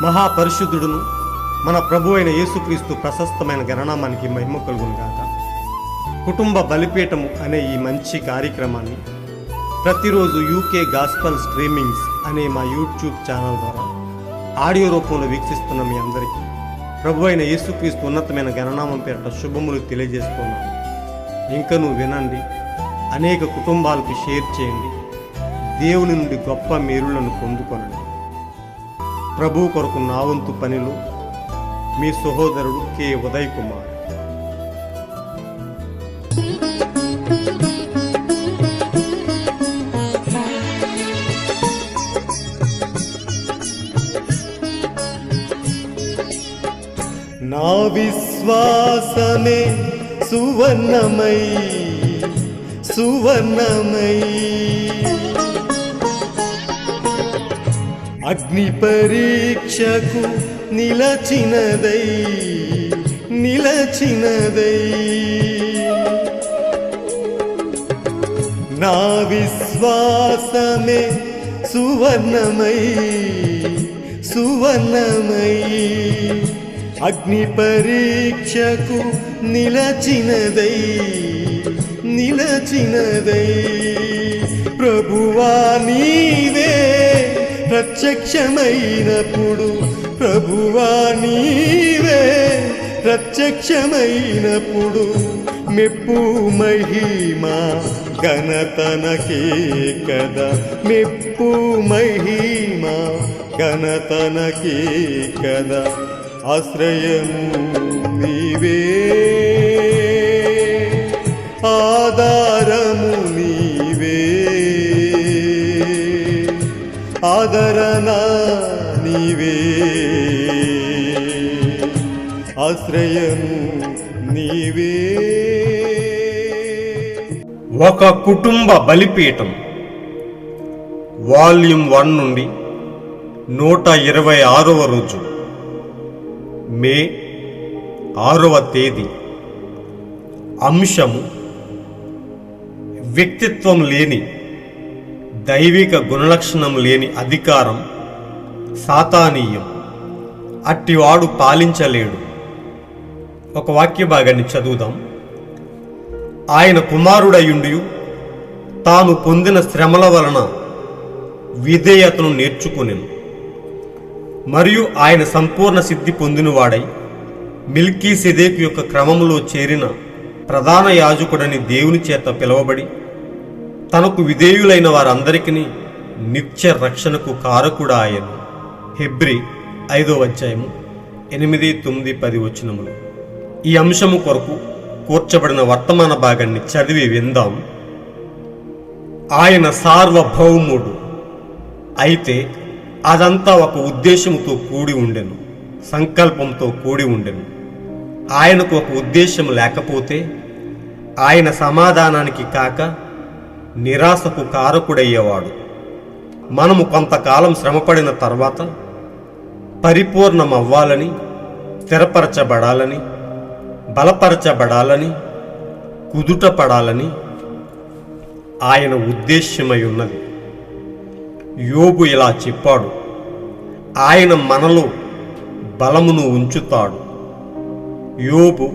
మహాపరిశుద్ధుడును మన ప్రభు అయిన యేసుక్రీస్తు ప్రశస్తమైన గణనామానికి మహిమ కలుగును గాక. కుటుంబ బలిపీఠము అనే ఈ మంచి కార్యక్రమాన్ని ప్రతిరోజు యూకే గాస్పల్ స్ట్రీమింగ్స్ అనే మా యూట్యూబ్ ఛానల్ ద్వారా ఆడియో రూపంలో వీక్షిస్తున్న మీ అందరికీ ప్రభు అయిన యేసుక్రీస్తు ఉన్నతమైన గణనామం పేరిట శుభములు తెలియజేస్తున్నాను. ఇంకనూ వినండి, అనేక కుటుంబాలకు షేర్ చేయండి, దేవుని నుండి గొప్ప మేలులను పొందుకొనండి. ప్రభు కొరకు నా వంతు పనిలో మీ సహోదరుడు కె ఉదయ్ కుమార్. నా విశ్వాసమే సువర్ణమై సువర్ణమై అగ్ని పరీక్షకు నిలచినదై నిలచినదై నా విశ్వాసమే సువర్ణమై సువర్ణమై అగ్ని పరీక్షకు నిలచినదై నిలచినదై ప్రభువా నీవే ప్రత్యక్షమైనప్పుడు ప్రభువా నీవే ప్రత్యక్షమైనప్పుడు మెప్పు మహిమ ఘనతనకే కదా, మెప్పు మహిమ ఘనతనకే కదా. ఆశ్రయము నీవే, ఆధారము నీవే, ఆదరణ నీవే, ఆశ్రయము నీవే. ఒక కుటుంబ బలిపీఠం వాల్యూమ్ 1 నుండి 126వ రోజు, మే 6వ తేదీ. అంశము: వ్యక్తిత్వం లేని, దైవిక గుణలక్షణం లేని అధికారం సాతానీయం, అట్టివాడు పాలించలేడు. ఒక వాక్య భాగాన్ని చదువుదాం. ఆయన కుమారుడయుండి తాను పొందిన శ్రమల వలన విధేయతను నేర్చుకొనెను, మరియు ఆయన సంపూర్ణ సిద్ధి పొందినవాడై మెల్కీసెదెకు యొక్క క్రమములో చేరిన ప్రధాన యాజకుడని దేవుని చేత పిలువబడి తనకు విధేయులైన వారందరికీ నిత్య రక్షణకు కారకుడా ఆయను. హెబ్రీ 5వ అధ్యాయము 8, 9, 10 వచనములు. ఈ అంశము కొరకు కూర్చబడిన వర్తమాన భాగాన్ని చదివి విందాం. ఆయన సార్వభౌముడు, అయితే అదంతా ఒక ఉద్దేశంతో కూడి ఉండెను, సంకల్పంతో కూడి ఉండెను. ఆయనకు ఒక ఉద్దేశం లేకపోతే ఆయన సమాధానానికి కాక నిరాశకు కారకుడయ్యేవాడు. మనము కొంతకాలం శ్రమపడిన తర్వాత పరిపూర్ణమవ్వాలని, స్థిరపరచబడాలని, బలపరచబడాలని, కుదుటపడాలని ఆయన ఉద్దేశ్యమై ఉన్నది. యోబు ఇలా చెప్పాడు: ఆయన మనలో బలమును ఉంచుతాడు. యోబు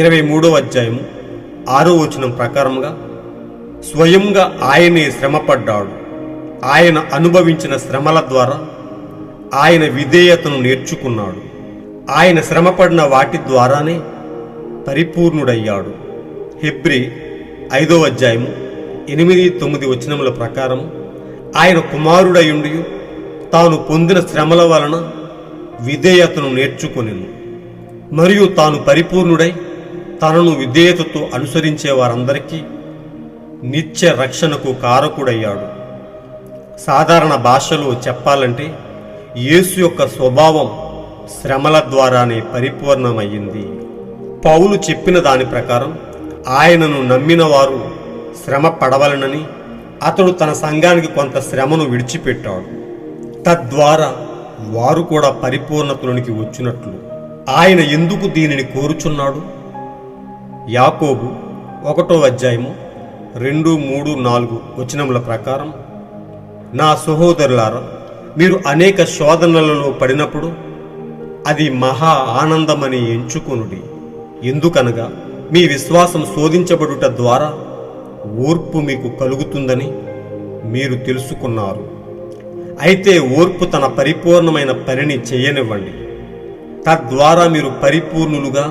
23వ అధ్యాయము 6వ వచనం ప్రకారంగా స్వయంగా ఆయనే శ్రమపడ్డాడు. ఆయన అనుభవించిన శ్రమల ద్వారా ఆయన విధేయతను నేర్చుకున్నాడు. ఆయన శ్రమపడిన వాటి ద్వారానే పరిపూర్ణుడయ్యాడు. హెబ్రీ 5వ అధ్యాయము 8, 9 వచనముల ప్రకారం ఆయన కుమారుడయుండి తాను పొందిన శ్రమల వలన విధేయతను నేర్చుకొనెను, మరియు తాను పరిపూర్ణుడై తనను విధేయతతో అనుసరించే వారందరికీ నిత్య రక్షణకు కారకుడయ్యాడు. సాధారణ భాషలో చెప్పాలంటే యేసు యొక్క స్వభావం శ్రమల ద్వారానే పరిపూర్ణమయ్యింది. పౌలు చెప్పిన దాని ప్రకారం ఆయనను నమ్మిన వారు శ్రమ పడవలనని అతడు తన సంఘానికి కొంత శ్రమను విడిచిపెట్టాడు. తద్వారా వారు కూడా పరిపూర్ణతలోనికి వచ్చినట్లు. ఆయన ఎందుకు దీనిని కోరుచున్నాడు? యాకోబు 1వ అధ్యాయము 2, 3, 4 వచనముల ప్రకారం, నా సహోదరులారా, మీరు అనేక శోధనలలో పడినప్పుడు అది మహా ఆనందమని ఎంచుకొనుడి. ఎందుకనగా మీ విశ్వాసం శోధించబడుట ద్వారా ఓర్పు మీకు కలుగుతుందని మీరు తెలుసుకున్నారు. అయితే ఓర్పు తన పరిపూర్ణమైన పనిని చేయనివ్వండి. తద్వారా మీరు పరిపూర్ణులుగా,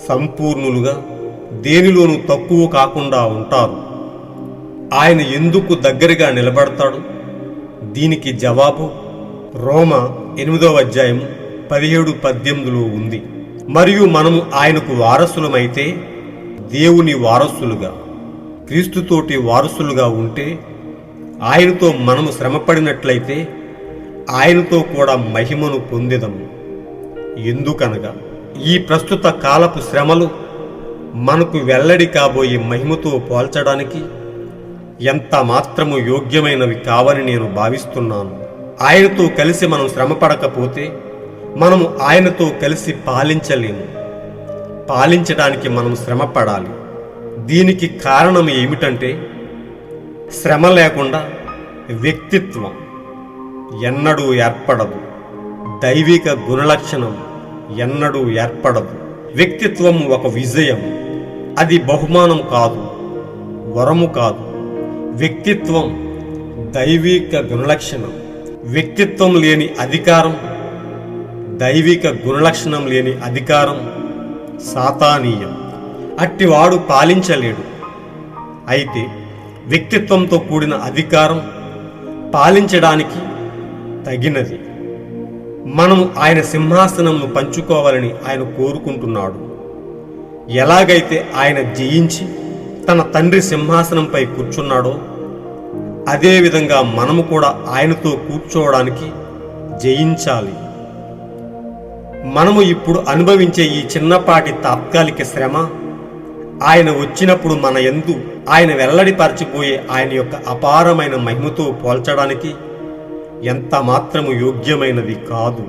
సంపూర్ణులుగా, దేనిలోనూ తక్కువ కాకుండా ఉంటారు. ఆయన ఎందుకు దగ్గరగా నిలబడతాడు? దీనికి జవాబు రోమా 8వ అధ్యాయము 17-18 ఉంది. మరియు మనము ఆయనకు వారసులమైతే దేవుని వారసులుగా, క్రీస్తుతోటి వారసులుగా ఉంటే ఆయనతో మనము శ్రమపడినట్లయితే ఆయనతో కూడా మహిమను పొందెదము. ఎందుకనగా ఈ ప్రస్తుత కాలపు శ్రమలు మనకు వెల్లడి కాబోయే మహిమతో పోల్చడానికి ఎంత మాత్రము యోగ్యమైనవి కావని నేను భావిస్తున్నాను. ఆయనతో కలిసి మనం శ్రమపడకపోతే మనము ఆయనతో కలిసి పాలించలేము. పాలించడానికి మనం శ్రమపడాలి. దీనికి కారణం ఏమిటంటే శ్రమ లేకుండా వ్యక్తిత్వం ఎన్నడూ ఏర్పడదు. దైవిక గుణలక్షణం ఎన్నడూ ఏర్పడదు. వ్యక్తిత్వం ఒక విజయం, అది బహుమానం కాదు, వరము కాదు. వ్యక్తిత్వం దైవిక గుణలక్షణం. వ్యక్తిత్వం లేని అధికారం, దైవిక గుణలక్షణం లేని అధికారం సాతానీయం. అట్టివాడు పాలించలేడు. అయితే వ్యక్తిత్వంతో కూడిన అధికారం పాలించడానికి తగినది. మనము ఆయన సింహాసనంను పంచుకోవాలని ఆయన కోరుకుంటున్నాడు. ఎలాగైతే ఆయన జయించి తన తండ్రి సింహాసనంపై కూర్చున్నాడో అదేవిధంగా మనము కూడా ఆయనతో కూర్చోవడానికి జయించాలి. మనము ఇప్పుడు అనుభవించే ఈ చిన్నపాటి తాత్కాలిక శ్రమ ఆయన వచ్చినప్పుడు మన యందు ఆయన వెల్లడిపరచిపోయే ఆయన యొక్క అపారమైన మహిమతో పోల్చడానికి ఎంత మాత్రము యోగ్యమైనది కాదు.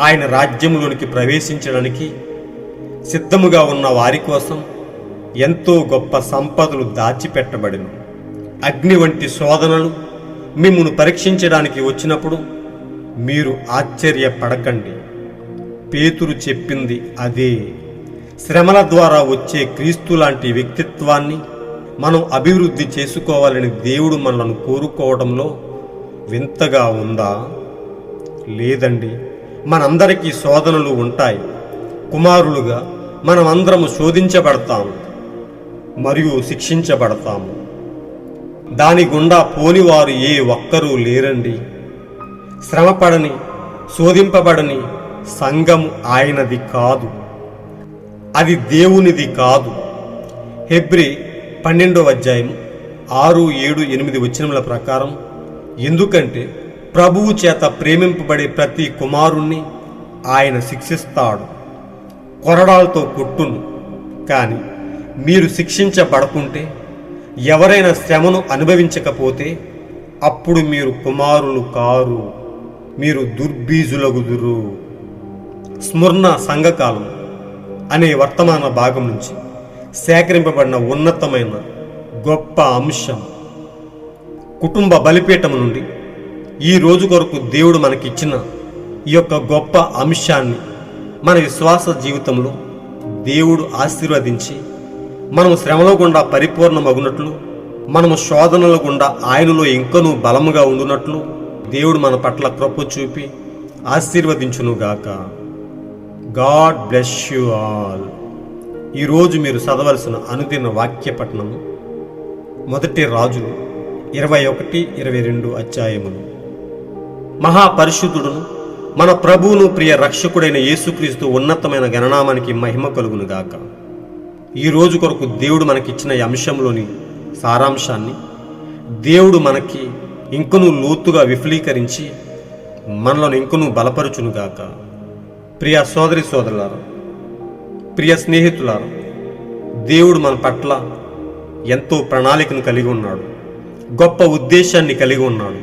ఆయన రాజ్యంలోనికి ప్రవేశించడానికి సిద్ధముగా ఉన్న వారి కోసం ఎంతో గొప్ప సంపదలు దాచిపెట్టబడిను. అగ్ని వంటి శోధనలు మిమ్మును పరీక్షించడానికి వచ్చినప్పుడు మీరు ఆశ్చర్యపడకండి. పేతురు చెప్పింది అదే. శ్రమల ద్వారా వచ్చే క్రీస్తు లాంటి వ్యక్తిత్వాన్ని మనం అభివృద్ధి చేసుకోవాలని దేవుడు మనల్ని కోరుకోవడంలో వింతగా ఉందా? లేదండి. మనందరికీ శోధనలు ఉంటాయి. కుమారులుగా మనమందరము శోధించబడతాము మరియు శిక్షించబడతాము. దాని గుండా పోనివారు ఏ ఒక్కరూ లేరండి. శ్రమపడని, శోధింపబడని సంఘము ఆయనది కాదు, అది దేవునిది కాదు. హెబ్రీ 12వ అధ్యాయం 6, 7, 8 వచనముల ప్రకారం, ఎందుకంటే ప్రభువు చేత ప్రేమింపబడే ప్రతి కుమారుణ్ణి ఆయన శిక్షిస్తాడు, కొరడాలతో కొట్టును. కానీ మీరు శిక్షించబడకుంటే, ఎవరైనా శ్రమను అనుభవించకపోతే అప్పుడు మీరు కుమారులు కారు, మీరు దుర్బీజులగుదురు. స్మరణ సంఘకాలం అనే వర్తమాన భాగం నుంచి సేకరింపబడిన ఉన్నతమైన గొప్ప అంశం. కుటుంబ బలిపీఠం నుండి ఈ రోజు కొరకు దేవుడు మనకిచ్చిన ఈ యొక్క గొప్ప అంశాన్ని మన విశ్వాస జీవితంలో దేవుడు ఆశీర్వదించి మనము శ్రమలో గుండా పరిపూర్ణమగునట్లు, మనము శోధనల గుండా ఆయనలో ఇంకనూ బలముగా ఉండునట్లు దేవుడు మన పట్ల కృప చూపి ఆశీర్వదించునుగాక. God bless you all. ఈరోజు మీరు చదవలసిన అనుదిన వాక్య పఠనము 1 రాజులు 21, 22 అధ్యాయములు. మహాపరిశుద్ధుడును మన ప్రభువును ప్రియ రక్షకుడైన యేసుక్రీస్తు ఉన్నతమైన గణనామానికి మహిమ కలుగునుగాక. ఈ రోజు కొరకు దేవుడు మనకిచ్చిన ఈ అంశంలోని సారాంశాన్ని దేవుడు మనకి ఇంకనూ లోతుగా విఫలీకరించి మనలను ఇంకనూ బలపరుచునుగాక. ప్రియ సోదరి సోదరులారా, ప్రియ స్నేహితులారా, దేవుడు మన పట్ల ఎంతో ప్రణాళికను కలిగి ఉన్నాడు, గొప్ప ఉద్దేశాన్ని కలిగి ఉన్నాడు.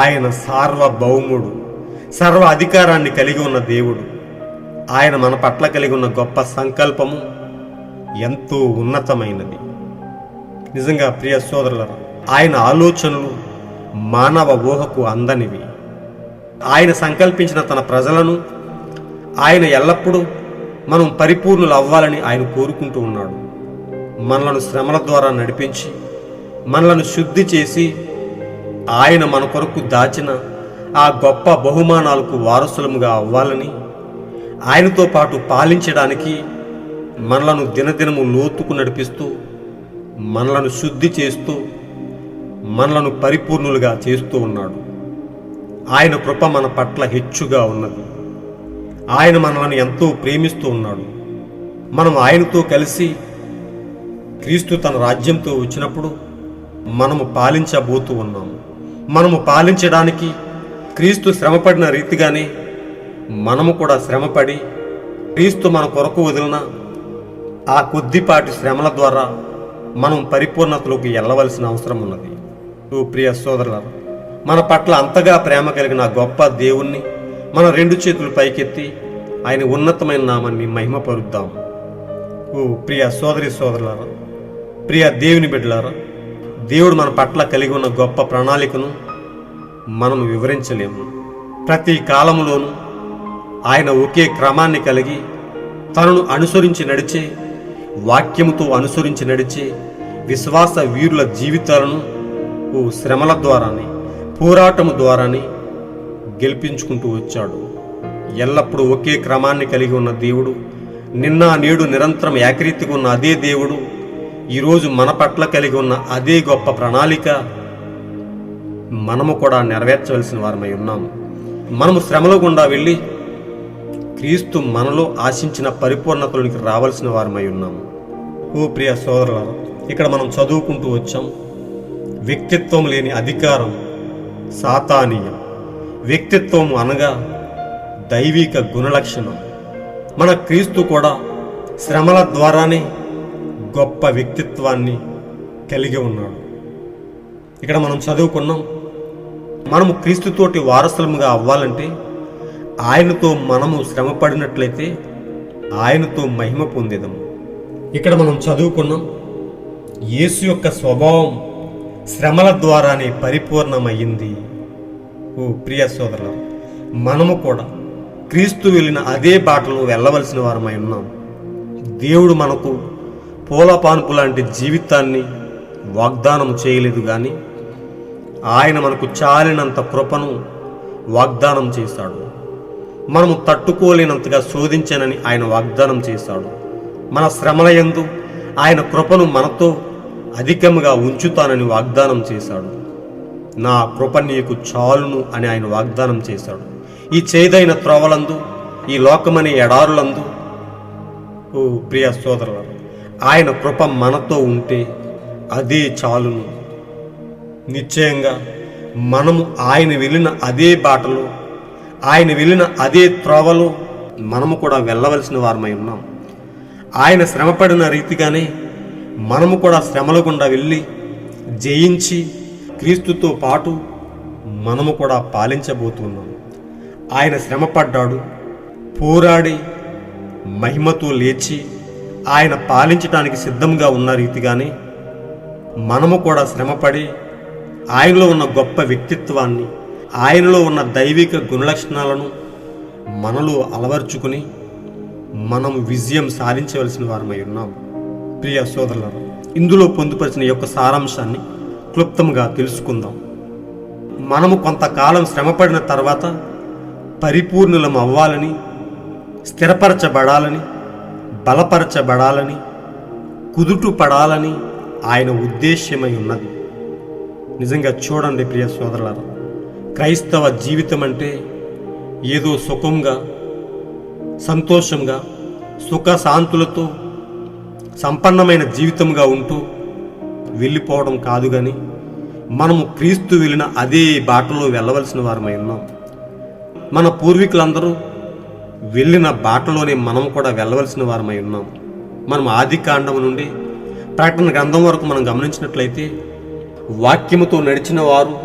ఆయన సార్వభౌముడు, సర్వ అధికారాన్ని కలిగి ఉన్న దేవుడు. ఆయన మన పట్ల కలిగి ఉన్న గొప్ప సంకల్పము ఎంతో ఉన్నతమైనది. నిజంగా ప్రియ సోదరులారా, ఆయన ఆలోచనలు మానవ ఊహకు అందనివి. ఆయన సంకల్పించిన తన ప్రజలను ఆయన ఎల్లప్పుడూ మనం పరిపూర్ణులు అవ్వాలని ఆయన కోరుకుంటూ ఉన్నాడు. మనలను శ్రమల ద్వారా నడిపించి మనలను శుద్ధి చేసి ఆయన మన కొరకు దాచిన ఆ గొప్ప బహుమానాలకు వారసులముగా అవ్వాలని, ఆయనతో పాటు పాలించడానికి మనలను దినదినము లోతుకు నడిపిస్తూ మనలను శుద్ధి చేస్తూ మనలను పరిపూర్ణులుగా చేస్తూ ఉన్నాడు. ఆయన కృప మన పట్ల హెచ్చుగా ఉన్నది. ఆయన మనలను ఎంతో ప్రేమిస్తూ ఉన్నాడు. మనం ఆయనతో కలిసి క్రీస్తు తన రాజ్యంతో వచ్చినప్పుడు మనము పాలించబోతూ ఉన్నాము. మనము పాలించడానికి క్రీస్తు శ్రమపడిన రీతిగానే మనము కూడా శ్రమపడి క్రీస్తు మన కొరకు వదిలిన ఆ కొద్దిపాటి శ్రమల ద్వారా మనం పరిపూర్ణతలోకి వెళ్ళవలసిన అవసరం ఉన్నది. ఓ ప్రియ సోదరులారా, మన పట్ల అంతగా ప్రేమ కలిగిన గొప్ప దేవుణ్ణి మన 2 చేతులు పైకెత్తి ఆయన ఉన్నతమైన నామాన్ని మహిమపరుద్దాం. ఓ ప్రియ సోదరి సోదరులారా, ప్రియ దేవుని బిడ్డలారా, దేవుడు మన పట్ల కలిగి ఉన్న గొప్ప ప్రణాళికను మనం వివరించలేము. ప్రతి కాలంలోనూ ఆయన ఒకే క్రమాన్ని కలిగి తనను అనుసరించి నడిచే, వాక్యముతో అనుసరించి నడిచే విశ్వాస వీరుల జీవితాలను ఓ శ్రమల ద్వారానే, పోరాటము ద్వారానే గెలిపించుకుంటూ వచ్చాడు. ఎల్లప్పుడూ ఒకే క్రమాన్ని కలిగి ఉన్న దేవుడు, నిన్న నేడు నిరంతరం ఏకరీతిగా ఉన్న అదే దేవుడు ఈరోజు మన పట్ల కలిగి ఉన్న అదే గొప్ప ప్రణాళిక మనము కూడా నెరవేర్చవలసిన వారమై ఉన్నాము. మనము శ్రమల గుండా వెళ్ళి క్రీస్తు మనలో ఆశించిన పరిపూర్ణతలోనికి రావాల్సిన వారమై ఉన్నాము. ఓ ప్రియ సోదరులారా, ఇక్కడ మనం చదువుకుంటూ వచ్చాం, వ్యక్తిత్వం లేని అధికారం సాతానీయం. వ్యక్తిత్వం అనగా దైవిక గుణలక్షణం. మన క్రీస్తు కూడా శ్రమల ద్వారానే గొప్ప వ్యక్తిత్వాన్ని కలిగి ఉన్నాడు. ఇక్కడ మనం చదువుకున్నాం, మనము క్రీస్తుతోటి వారసులముగా అవ్వాలంటే ఆయనతో మనము శ్రమ పడినట్లయితే ఆయనతో మహిమ పొందేదము. ఇక్కడ మనం చదువుకున్నాం, యేసు యొక్క స్వభావం శ్రమల ద్వారానే పరిపూర్ణమయ్యింది. ఓ ప్రియ సోదరులు, మనము కూడా క్రీస్తు వెళ్ళిన అదే బాటలో వెళ్ళవలసిన వారమై ఉన్నాం. దేవుడు మనకు పూలపాన్పు లాంటి జీవితాన్ని వాగ్దానం చేయలేదు, కానీ ఆయన మనకు చాలినంత కృపను వాగ్దానం చేశాడు. మనము తట్టుకోలేనంతగా శోధించనని ఆయన వాగ్దానం చేశాడు. మన శ్రమల యందు ఆయన కృపను మనతో అధికముగా ఉంచుతానని వాగ్దానం చేశాడు. నా కృప నీకు చాలును అని ఆయన వాగ్దానం చేశాడు. ఈ చేదైన త్రోవలందు, ఈ లోకమనే ఎడారులందు ఓ ప్రియ సోదరుల, ఆయన కృప మనతో ఉంటే అదే చాలును. నిశ్చయంగా మనము ఆయన వెళ్ళిన అదే బాటలో, ఆయన వెళ్ళిన అదే త్రోవలో మనము కూడా వెళ్ళవలసిన వారమై ఉన్నాం. ఆయన శ్రమపడిన రీతిగానే మనము కూడా శ్రమల గుండా వెళ్ళి జయించి క్రీస్తుతో పాటు మనము కూడా పాలించబోతున్నాం. ఆయన శ్రమపడ్డాడు, పోరాడి మహిమతో లేచి ఆయన పాలించడానికి సిద్ధంగా ఉన్న రీతిగానే మనము కూడా శ్రమపడి ఆయనలో ఉన్న గొప్ప వ్యక్తిత్వాన్ని, ఆయనలో ఉన్న దైవిక గుణలక్షణాలను మనలో అలవర్చుకుని మనం విజయం సాధించవలసిన వారమై ఉన్నాం. ప్రియ సోదరులారా, ఇందులో పొందుపరిచిన యొక్క సారాంశాన్ని క్లుప్తంగా తెలుసుకుందాం. మనము కొంతకాలం శ్రమపడిన తర్వాత పరిపూర్ణులం అవ్వాలని, స్థిరపరచబడాలని, బలపరచబడాలని, కుదుట పడాలని ఆయన ఉద్దేశ్యమై ఉన్నది. నిజంగా చూడండి ప్రియ సోదరులారా, క్రైస్తవ జీవితం అంటే ఏదో సుఖంగా, సంతోషంగా, సుఖశాంతులతో సంపన్నమైన జీవితంగా ఉంటూ వెళ్ళిపోవడం కాదు, కానీ మనము క్రీస్తు వెళ్ళిన అదే బాటలో వెళ్ళవలసిన వారమై ఉన్నాం. మన పూర్వీకులందరూ వెళ్ళిన బాటలోనే మనం కూడా వెళ్ళవలసిన వారమై ఉన్నాం. మనం ఆది కాండం నుండి ప్రకటన గ్రంథం వరకు మనం గమనించినట్లయితే వాక్యముతో నడిచిన వారు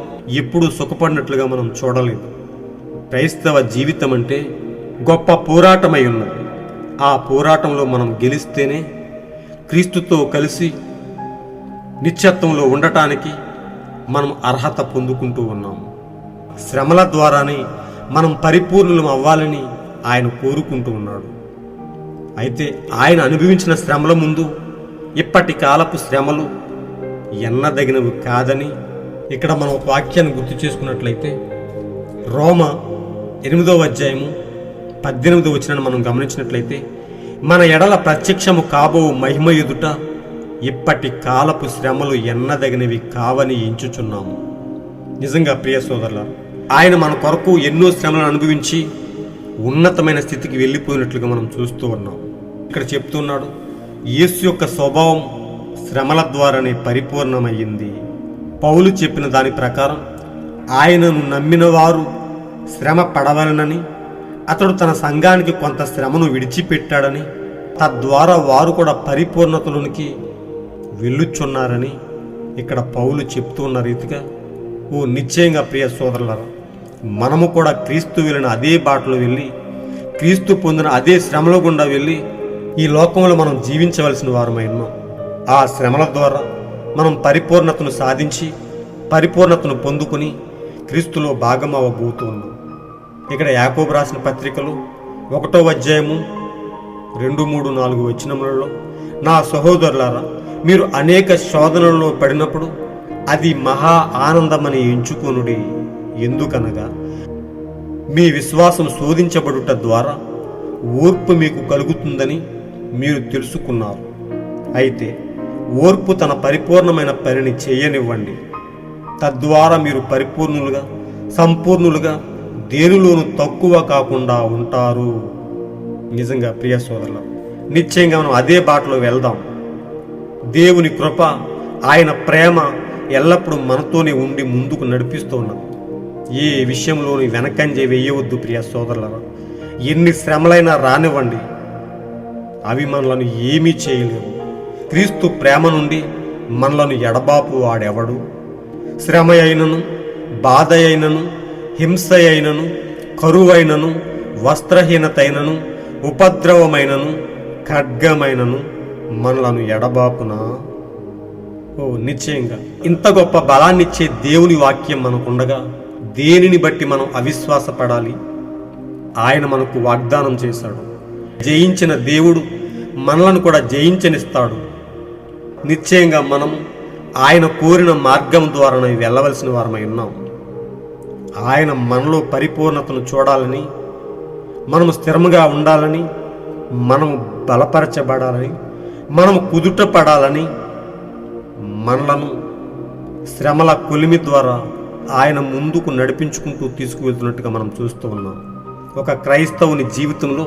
ఎప్పుడూ సుఖపడినట్లుగా మనం చూడలేదు. క్రైస్తవ జీవితం అంటే గొప్ప పోరాటమై ఉన్నది. ఆ పోరాటంలో మనం గెలిస్తేనే క్రీస్తుతో కలిసి నిత్యత్వంలో ఉండటానికి, మనం అర్హత పొందుకుంటూ ఉన్నాము. శ్రమల ద్వారానే మనం పరిపూర్ణులం అవ్వాలని ఆయన కోరుకుంటూ ఉన్నాడు. అయితే ఆయన అనుభవించిన శ్రమల ముందు ఇప్పటి కాలపు శ్రమలు ఎన్నదగినవి కాదని ఇక్కడ మనం ఒక వాక్యాన్ని గుర్తు చేసుకున్నట్లయితే రోమ 8వ అధ్యాయము 18వ వచనాన్ని మనం గమనించినట్లయితే, మన ఎడల ప్రత్యక్షము కాబో మహిమ ఎదుట ఇప్పటి కాలపు శ్రమలు ఎన్నదగినవి కావని ఎంచుచున్నాము. నిజంగా ప్రియ సోదరుల, ఆయన మన కొరకు ఎన్నో శ్రమలను అనుభవించి ఉన్నతమైన స్థితికి వెళ్ళిపోయినట్లుగా మనం చూస్తూ ఉన్నాం. ఇక్కడ చెప్తున్నాడు, యేసు యొక్క స్వభావం శ్రమల ద్వారానే పరిపూర్ణమయ్యింది. పౌలు చెప్పిన దాని ప్రకారం ఆయనను నమ్మిన వారు శ్రమ పడవలనని, అతడు తన సంఘానికి కొంత శ్రమను విడిచిపెట్టాడని, తద్వారా వారు కూడా పరిపూర్ణతలోనికి వెళ్ళుచున్నారని ఇక్కడ పౌలు చెప్తూ ఉన్న రీతిగా నిశ్చయంగా ప్రియ సోదరులారా, మనము కూడా క్రీస్తు వెళ్ళిన అదే బాటలో వెళ్ళి, క్రీస్తు పొందిన అదే శ్రమల గుండా వెళ్ళి ఈ లోకంలో మనం జీవించవలసిన వారమై ఉన్నాం. ఆ శ్రమల ద్వారా మనం పరిపూర్ణతను సాధించి పరిపూర్ణతను పొందుకొని క్రీస్తులో భాగం అవ్వబోతూ ఉన్నాం. ఇక్కడ యాకోబు రాసిన పత్రికలు 1వ అధ్యాయము 2, 3, 4 వచనములలో, నా సహోదరులారా, మీరు అనేక శోధనలలో పడినప్పుడు అది మహా ఆనందమని ఎంచుకొనుడి. ఎందుకనగా మీ విశ్వాసం శోధించబడుట ద్వారా ఓర్పు మీకు కలుగుతుందని మీరు తెలుసుకున్నారు. అయితే ఓర్పు తన పరిపూర్ణమైన పనిని చేయనివ్వండి. తద్వారా మీరు పరిపూర్ణులుగా సంపూర్ణులుగా దేనిలోనూ తక్కువ కాకుండా ఉంటారు. నిజంగా ప్రియ సోదరులు, నిశ్చయంగా మనం అదే బాటలో వెళ్దాం. దేవుని కృప, ఆయన ప్రేమ ఎల్లప్పుడూ మనతోనే ఉండి ముందుకు నడిపిస్తూ ఉన్నది. ఏ విషయంలోని వెనకంజే వేయవద్దు ప్రియ సోదరులారా. ఎన్ని శ్రమలైనా రానివ్వండి, అవి మనలను ఏమీ చేయలేవు. క్రీస్తు ప్రేమ నుండి మనలను ఎడబాపు వాడెవడు? శ్రమ అయినను, బాధ అయినను, హింస అయినను, కరువైనను, వస్త్రహీనత అయినను, ఉపద్రవమైనను, ఖడ్గమైనను మనలను ఎడబాపునా? నిశ్చయంగా ఇంత గొప్ప బలాన్నిచ్చే దేవుని వాక్యం మనకుండగా దేనిని బట్టి మనం అవిశ్వాసపడాలి? ఆయన మనకు వాగ్దానం చేశాడు, జయించిన దేవుడు మనలను కూడా జయించనిస్తాడు. నిశ్చయంగా మనం ఆయన కోరిన మార్గం ద్వారానే వెళ్ళవలసిన వారమై ఉన్నాం. ఆయన మనలో పరిపూర్ణతను చూడాలని, మనము స్థిరముగా ఉండాలని, మనము బలపరచబడాలని, మనము కుదుట పడాలని, మనలను శ్రమల కొలిమి ద్వారా ఆయన ముందుకు నడిపించుకుంటూ తీసుకువెళ్తున్నట్టుగా మనం చూస్తూ ఉన్నాం. ఒక క్రైస్తవుని జీవితంలో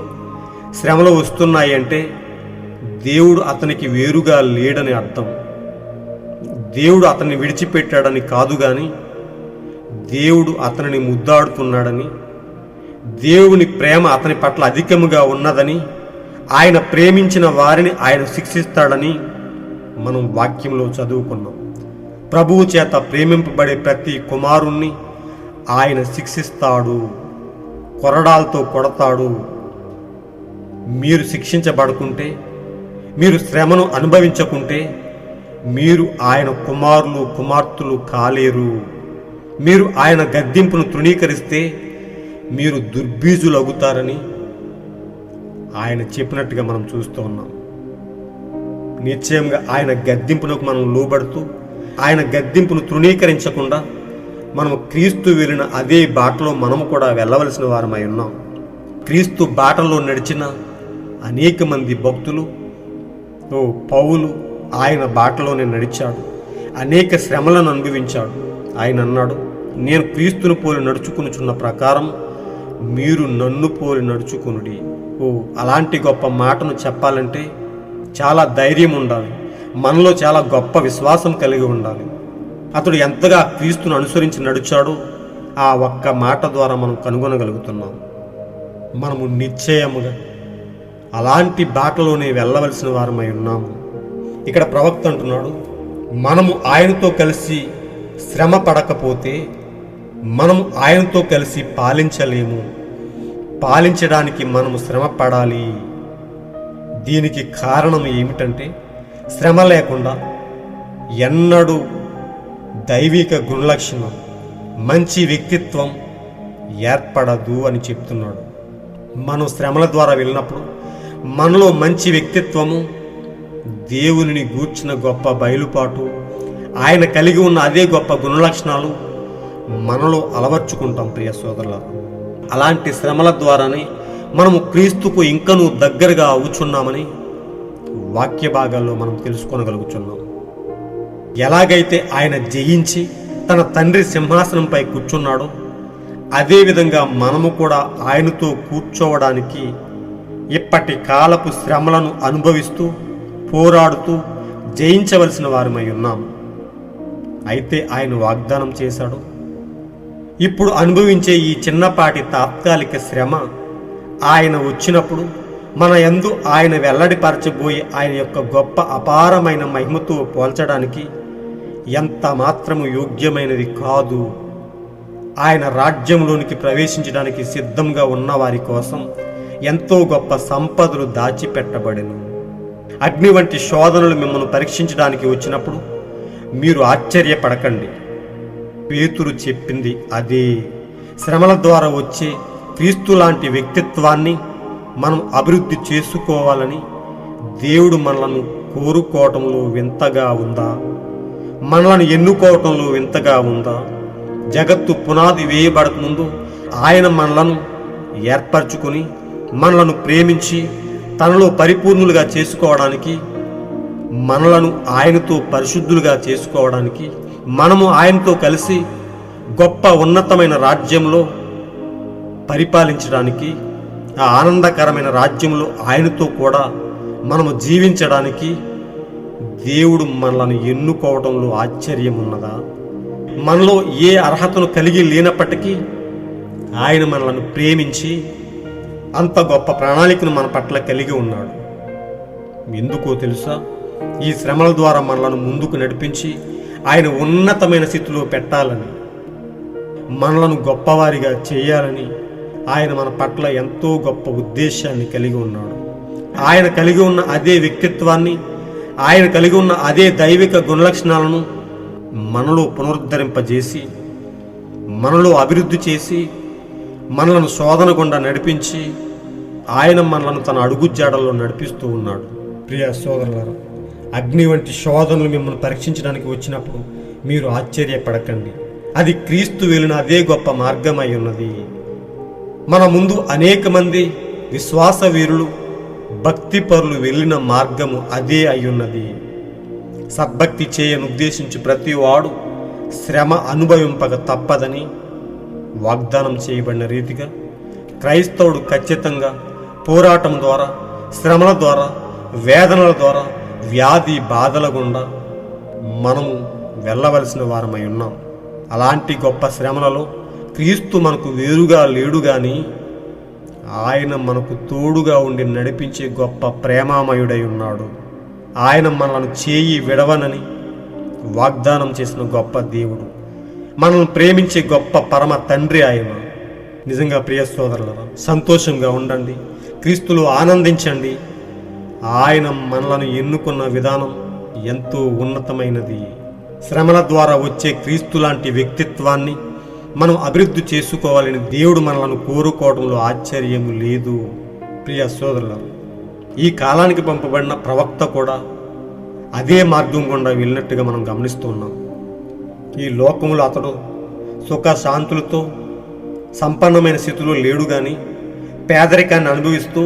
శ్రమలు వస్తున్నాయి అంటే దేవుడు అతనికి వేరుగా లేడని అర్థం. దేవుడు అతన్ని విడిచిపెట్టాడని కాదు, కానీ దేవుడు అతనిని ముద్దాడుతున్నాడని, దేవుని ప్రేమ అతని పట్ల అధికముగా ఉన్నదని, ఆయన ప్రేమించిన వారిని ఆయన శిక్షిస్తాడని మనం వాక్యంలో చదువుకున్నాం. ప్రభువు చేత ప్రేమింపబడే ప్రతి కుమారుణ్ణి ఆయన శిక్షిస్తాడు, కొరడాలతో కొడతాడు. మీరు శిక్షించబడుకుంటే, మీరు శ్రమను అనుభవించకుంటే మీరు ఆయన కుమారులు కుమార్తెలు కాలేరు. మీరు ఆయన గద్దింపును తృణీకరిస్తే మీరు దుర్బీజులవుతారని ఆయన చెప్పినట్టుగా మనం చూస్తూ ఉన్నాం. నిశ్చయంగా ఆయన గద్దింపునకు మనం లోబడుతూ ఆయన గద్దింపును తృణీకరించకుండా మనము క్రీస్తు వెళ్ళిన అదే బాటలో మనము కూడా వెళ్ళవలసిన వారమై ఉన్నాం. క్రీస్తు బాటలో నడిచిన అనేక మంది భక్తులు, పౌలు ఆయన బాటలోనే నడిచాడు, అనేక శ్రమలను అనుభవించాడు. ఆయన అన్నాడు, నేను క్రీస్తును పోలి నడుచుకునుచున్న ప్రకారం మీరు నన్ను పోలి నడుచుకునుడి. అలాంటి గొప్ప మాటను చెప్పాలంటే చాలా ధైర్యం ఉండాలి, మనలో చాలా గొప్ప విశ్వాసం కలిగి ఉండాలి. అతడు ఎంతగా క్రీస్తును అనుసరించి నడిచాడో ఆ ఒక్క మాట ద్వారా మనం కనుగొనగలుగుతున్నాం. మనము నిశ్చయముగా అలాంటి బాటలోనే వెళ్ళవలసిన వారమై ఉన్నాము. ఇక్కడ ప్రవక్త అంటున్నాడు, మనము ఆయనతో కలిసి శ్రమ పడకపోతే మనము ఆయనతో కలిసి పాలించలేము. పాలించడానికి మనము శ్రమ పడాలి. దీనికి కారణం ఏమిటంటే, శ్రమ లేకుండా ఎన్నడూ దైవిక గుణలక్షణం, మంచి వ్యక్తిత్వం ఏర్పడదు అని చెప్తున్నాడు. మనం శ్రమల ద్వారా వెళ్ళినప్పుడు మనలో మంచి వ్యక్తిత్వము, దేవునిని గూర్చిన గొప్ప బయలుపాటు, ఆయన కలిగి ఉన్న అదే గొప్ప గుణలక్షణాలు మనలో అలవర్చుకుంటాం. ప్రియ సోదరులారా, అలాంటి శ్రమల ద్వారానే మనము క్రీస్తుకు ఇంకనూ దగ్గరగా అవుచున్నామని వాక్య భాగాల్లో మనం తెలుసుకోగలుగుతున్నాం. ఎలాగైతే ఆయన జయించి తన తండ్రి సింహాసనంపై కూర్చున్నాడో అదేవిధంగా మనము కూడా ఆయనతో కూర్చోవడానికి ఇప్పటి కాలపు శ్రమలను అనుభవిస్తూ పోరాడుతూ జయించవలసిన వారమై ఉన్నాం. అయితే ఆయన వాగ్దానం చేశాడు, ఇప్పుడు అనుభవించే ఈ చిన్నపాటి తాత్కాలిక శ్రమ ఆయన వచ్చినప్పుడు మన యందు ఆయన వెల్లడిపరచబోయే ఆయన యొక్క గొప్ప అపారమైన మహిమతో పోల్చడానికి ఎంత మాత్రము యోగ్యమైనది కాదు. ఆయన రాజ్యంలోనికి ప్రవేశించడానికి సిద్ధంగా ఉన్న వారి కోసం ఎంతో గొప్ప సంపదలు దాచిపెట్టబడెను. అగ్ని వంటి శోధనలు మిమ్మల్ని పరీక్షించడానికి వచ్చినప్పుడు మీరు ఆశ్చర్యపడకండి. పేతురు చెప్పింది అదే. శ్రమల ద్వారా వచ్చే క్రీస్తు లాంటి వ్యక్తిత్వాన్ని మనం అభివృద్ధి చేసుకోవాలని దేవుడు మనలను కోరుకోవటంలో వింతగా ఉందా? మనలను ఎన్నుకోవటంలో వింతగా ఉందా? జగత్తు పునాది వేయబడకముందు ఆయన మనలను ఏర్పరచుకొని మనలను ప్రేమించి తనలో పరిపూర్ణులుగా చేసుకోవడానికి, మనలను ఆయనతో పరిశుద్ధులుగా చేసుకోవడానికి, మనము ఆయనతో కలిసి గొప్ప ఉన్నతమైన రాజ్యంలో పరిపాలించడానికి, ఆ ఆనందకరమైన రాజ్యంలో ఆయనతో కూడా మనము జీవించడానికి దేవుడు మనలను ఎన్నుకోవడంలో ఆశ్చర్యం ఉన్నదా? మనలో ఏ అర్హతను కలిగి లేనప్పటికీ ఆయన మనలను ప్రేమించి అంత గొప్ప ప్రణాళికను మన పట్ల కలిగి ఉన్నాడు. ఎందుకో తెలుసా? ఈ శ్రమల ద్వారా మనలను ముందుకు నడిపించి ఆయన ఉన్నతమైన స్థితిలో పెట్టాలని, మనలను గొప్పవారిగా చేయాలని ఆయన మన పట్ల ఎంతో గొప్ప ఉద్దేశాన్ని కలిగి ఉన్నాడు. ఆయన కలిగి ఉన్న అదే వ్యక్తిత్వాన్ని, ఆయన కలిగి ఉన్న అదే దైవిక గుణలక్షణాలను మనలో పునరుద్ధరింపజేసి, మనలో అభివృద్ధి చేసి, మనలను శోధన గుండా నడిపించి ఆయన మనలను తన అడుగుజాడల్లో నడిపిస్తూ ఉన్నాడు. ప్రియ సోదరులారా, అగ్ని వంటి శోధనలు మిమ్మల్ని పరీక్షించడానికి వచ్చినప్పుడు మీరు ఆశ్చర్యపడకండి. అది క్రీస్తు వెళ్ళిన అదే గొప్ప మార్గమై ఉన్నది. మన ముందు అనేక మంది విశ్వాస వీరులు, భక్తిపరులు వెళ్ళిన మార్గము అదే అయ్యున్నది. సద్భక్తి చేయను ఉద్దేశించి ప్రతి వాడు శ్రమ అనుభవింపక తప్పదని వాగ్దానం చేయబడిన రీతిగా క్రైస్తవుడు ఖచ్చితంగా పోరాటం ద్వారా, శ్రమల ద్వారా, వేదనల ద్వారా, వ్యాధి బాధల గుండా మనము వెళ్ళవలసిన వారమై ఉన్నాం. అలాంటి గొప్ప శ్రమలలో క్రీస్తు మనకు వేరుగా లేడు గాని ఆయన మనకు తోడుగా ఉండి నడిపించే గొప్ప ప్రేమామయుడై ఉన్నాడు. ఆయన మనల్ని చేయి విడవనని వాగ్దానం చేసిన గొప్ప దేవుడు, మనల్ని ప్రేమించే గొప్ప పరమ తండ్రి ఆయన. నిజంగా ప్రియ సోదరులారా, సంతోషంగా ఉండండి, క్రీస్తులో ఆనందించండి. ఆయన మనలను ఎన్నుకున్న విధానం ఎంతో ఉన్నతమైనది. శ్రమల ద్వారా వచ్చే క్రీస్తు లాంటి వ్యక్తిత్వాన్ని మనం అభివృద్ధి చేసుకోవాలని దేవుడు మనలను కోరుకోవడంలో ఆశ్చర్యం లేదు. ప్రియ సోదరులారా, ఈ కాలానికి పంపబడిన ప్రవక్త కూడా అదే మార్గం గుండా వెళ్ళినట్టుగా మనం గమనిస్తున్నాం. ఈ లోకములో అతడు సుఖ శాంతులతో సంపన్నమైన స్థితిలో లేడు గాని పేదరికాన్ని అనుభవిస్తూ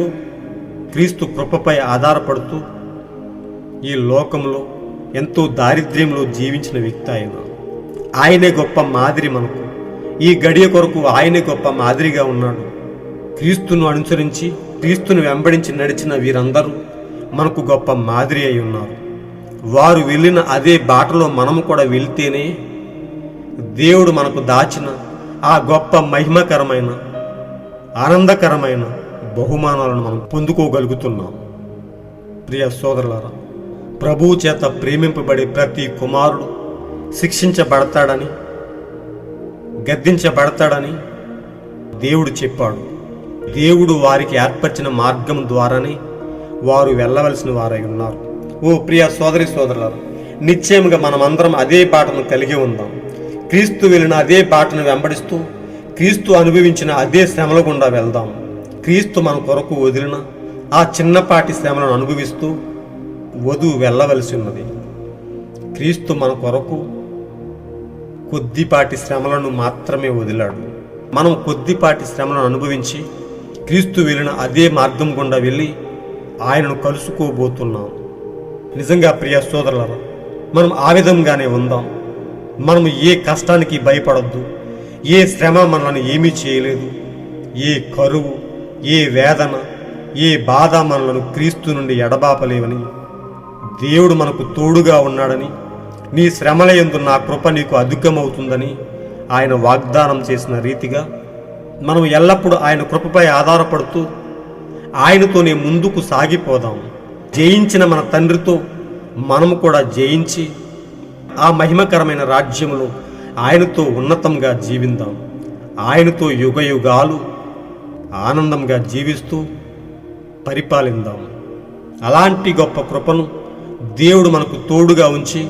క్రీస్తు కృపపై ఆధారపడుతూ ఈ లోకంలో ఎంతో దారిద్ర్యంలో జీవించిన వ్యక్తి ఆయన. ఆయనే గొప్ప మాదిరి మనకు. ఈ గడియ కొరకు ఆయనే గొప్ప మాదిరిగా ఉన్నాడు. క్రీస్తును అనుసరించి, క్రీస్తును వెంబడించి నడిచిన వీరందరూ మనకు గొప్ప మాదిరి అయి ఉన్నారు. వారు వెళ్ళిన అదే బాటలో మనము కూడా వెళ్తేనే దేవుడు మనకు దాచిన ఆ గొప్ప మహిమకరమైన, ఆనందకరమైన బహుమానాలను మనం పొందుకోగలుగుతున్నాం. ప్రియ సోదరులారా, ప్రభువు చేత ప్రేమింపబడే ప్రతి కుమారుడు శిక్షించబడతాడని, గద్దించబడతాడని దేవుడు చెప్పాడు. దేవుడు వారికి ఏర్పరిచిన మార్గం ద్వారానే వారు వెళ్ళవలసిన వారై ఉన్నారు. ఓ ప్రియ సోదరి సోదరులారా, నిశ్చయముగా మనమందరం అదే బాటను కలిగి ఉందాం. క్రీస్తు వెళ్ళిన అదే బాటను వెంబడిస్తూ క్రీస్తు అనుభవించిన అదే శ్రమల గుండా వెళ్దాం. క్రీస్తు మన కొరకు వదిలిన ఆ చిన్నపాటి శ్రమలను అనుభవిస్తూ వధువు వెళ్ళవలసి ఉన్నది. క్రీస్తు మన కొరకు కొద్దిపాటి శ్రమలను మాత్రమే వదిలాడు. మనం కొద్దిపాటి శ్రమలను అనుభవించి క్రీస్తు వెళ్ళిన అదే మార్గం గుండా వెళ్ళి ఆయనను కలుసుకోబోతున్నాం. నిజంగా ప్రియ సోదరులారా, మనం ఆ విధంగానే ఉందాం. మనము ఏ కష్టానికి భయపడొద్దు. ఏ శ్రమ మనల్ని ఏమీ చేయలేదు. ఏ కరువు, ఏ వేదన, ఏ బాధ మనలను క్రీస్తు నుండి ఎడబాపలేవని, దేవుడు మనకు తోడుగా ఉన్నాడని, నీ శ్రమల యందు నా కృప నీకు అధికమవుతుందని ఆయన వాగ్దానం చేసిన రీతిగా మనం ఎల్లప్పుడూ ఆయన కృపపై ఆధారపడుతూ ఆయనతోనే ముందుకు సాగిపోదాం. జయించిన మన తండ్రితో మనము కూడా జయించి ఆ మహిమకరమైన రాజ్యములో ఆయనతో ఉన్నతంగా జీవిందాం. ఆయనతో యుగయుగాలు ఆనందంగా జీవిస్తూ పరిపాలిందాం. అలాంటి గొప్ప కృపను దేవుడు మనకు తోడుగా ఉంచి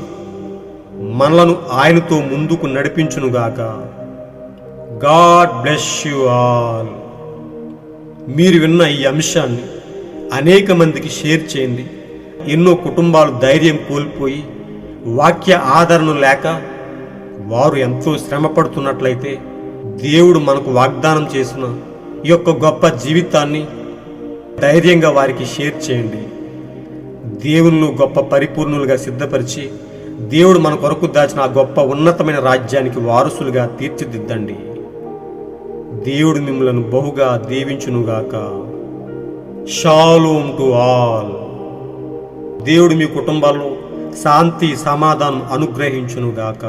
మనలను ఆయనతో ముందుకు నడిపించునుగాక. God bless you all. మీరు విన్న ఈ అంశాన్ని అనేక మందికి షేర్ చేయండి. ఎన్నో కుటుంబాలు ధైర్యం కోల్పోయి వాక్య ఆదరణ లేక వారు ఎంతో శ్రమ పడుతున్నట్లయితే దేవుడు మనకు వాగ్దానం చేసిన ఈ యొక్క గొప్ప జీవితాన్ని ధైర్యంగా వారికి షేర్ చేయండి. దేవుళ్ళు గొప్ప పరిపూర్ణులుగా సిద్ధపరిచి దేవుడు మన కొరకు దాచిన ఆ గొప్ప ఉన్నతమైన రాజ్యానికి వారసులుగా తీర్చిదిద్దండి. దేవుడు మిమ్మలను బహుగా దీవించునుగాక. Shalom to all. దేవుడు మీ కుటుంబాల్లో శాంతి సమాధానం అనుగ్రహించునుగాక.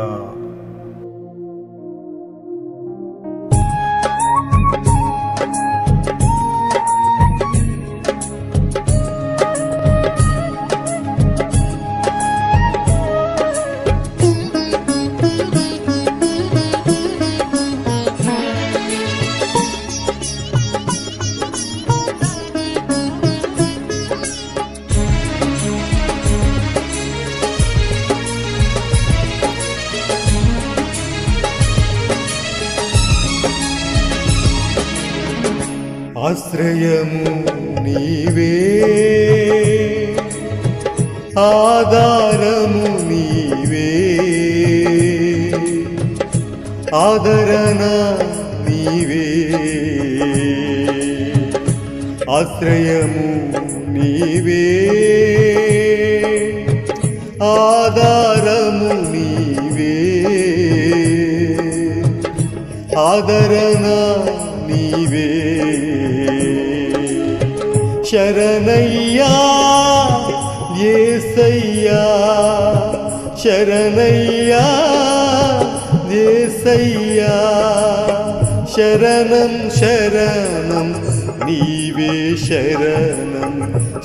ఆశ్రయము నీవే, ఆధారము నీవే, ఆదరణ నీవే. ఆశ్రయము నీవే, ఆధారము నీవే, ఆదరణ నీవే. శరణయ్యా యేసయ్యా, శరణయ్యా యేసయ్యా, శరణం శరణం నీవే శరణం,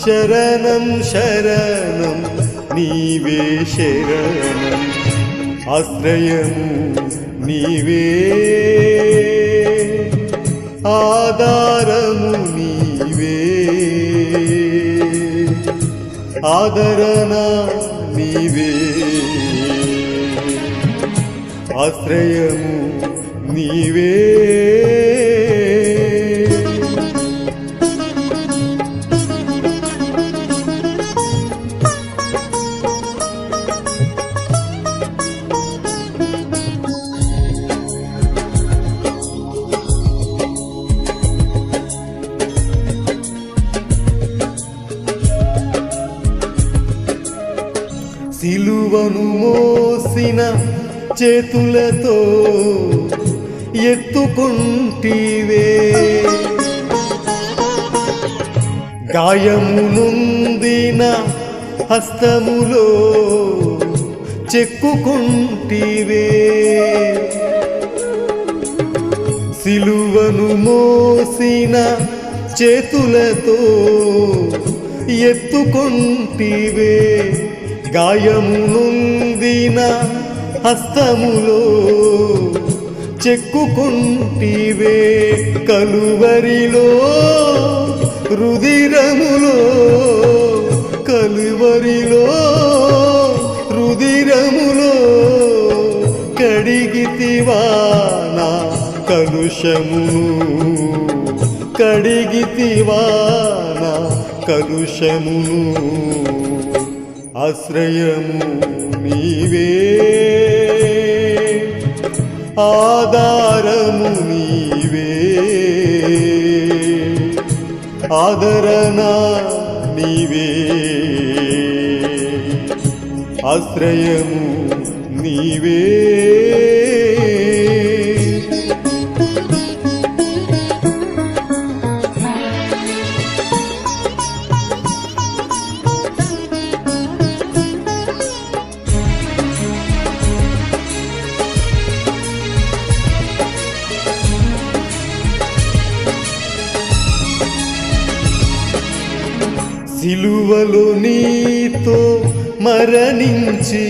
శరణం శరణం నీవే శరణం. ఆశ్రయము నీవే, ఆధారము నీవే, ఆదరణ నీవే. ఆశ్రయము నీవే. సిలువను మోసిన చేతులతో ఎత్తుకుంటివే, గాయము నొందిన హస్తములో చెక్కుకుంటివే. సిలువను మోసిన చేతులతో ఎత్తుకుంటివే, గాయము నొందిన హస్తములో చెక్కుకుంటివే. కలువరిలో రుధిరములో, కలువరిలో రుధిరములో కలుషమును కడిగితివా నా కలుషమును ఆశ్రయము నీవే ఆధారము నీవే ఆదరణ నీవే ఆశ్రయము నీవే సిలువలో నీతో మరణించి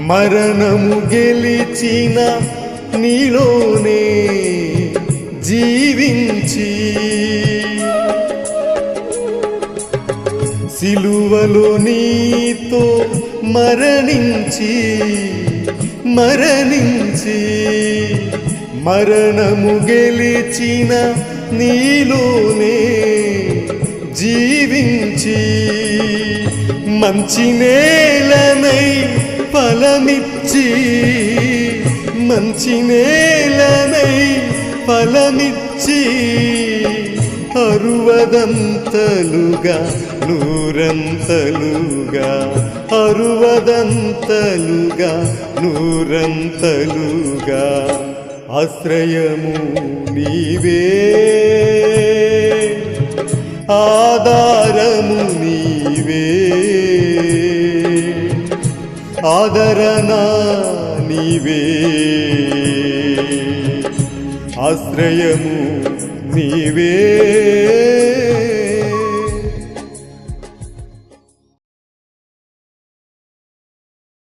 మరణము గెలిచిన నీలోనే జీవించి సిలువలో నీతో మరణించి మరణము గెలిచిన నీలోనే జీవించి మంచి నేలనై ఫలమిచ్చి మంచి నేలనై ఫలమిచ్చి అరువదంతలుగా నూరంతలుగా అరువదంతలుగా నూరంతలుగా ఆశ్రయము నీవే ఆధారము నీవే ఆదరణ నీవే ఆశ్రయము నీవే